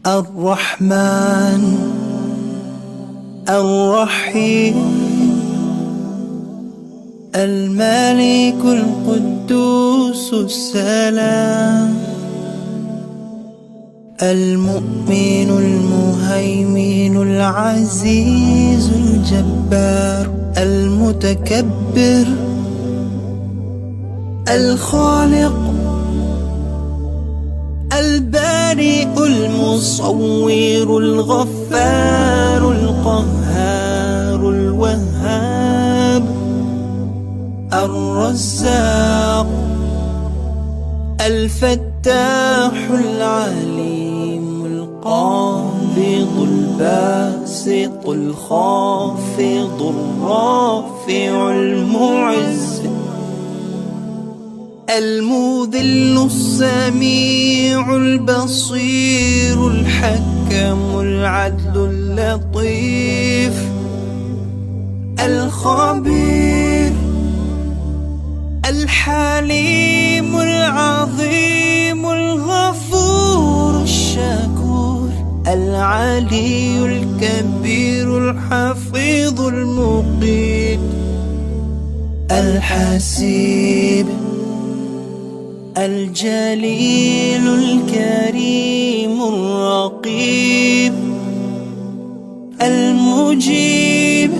الرحمن الرحيم الملك القدوس السلام المؤمن المهيمن العزيز الجبار المتكبر الخالق البارئ المصور الغفار القهار الوهاب الرزاق الفتاح العليم القابض الباسط الخافض الرافع المعز المذل السميع البصير الحكم العدل اللطيف الخبير الحليم العظيم الغفور الشكور العلي الكبير الحفيظ المقيت الحسيب الجليل الكريم الرقيب المجيب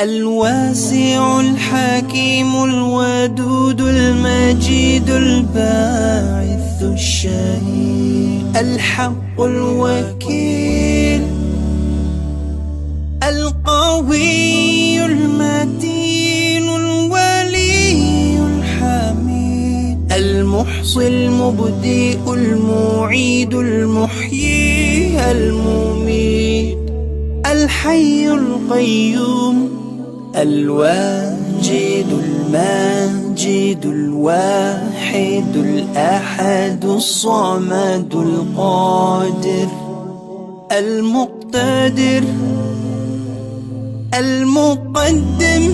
الواسع الحكيم الودود المجيد الباعث الشهيد الحق الوكيل القوي المتين الولي الحميد المحصي المبدئ المعيد المحيي المميت الحي القيوم الواجد الماجد الواحد الأحد الصمد القادر المقتدر المقدم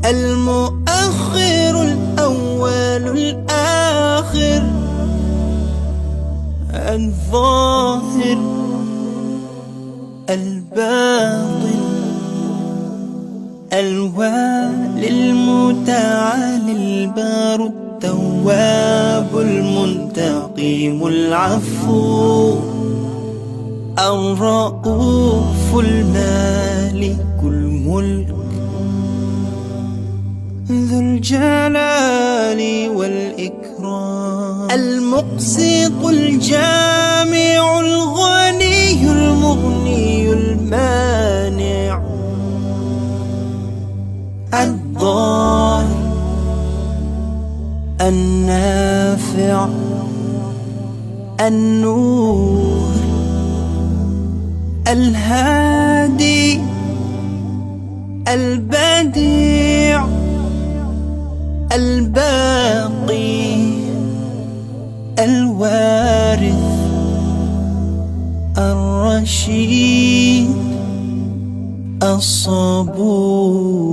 المؤخر الأول الآخر الظاهر الباطن الوالي المتعالي البار التواب المنتقم العفو الرؤوف المالك الملك ذو الجلال والإكرام المقسط الجامع الغني المغني المانع الضار النافع النور الهادي البديع الباقي الوارث الرشيد الصبور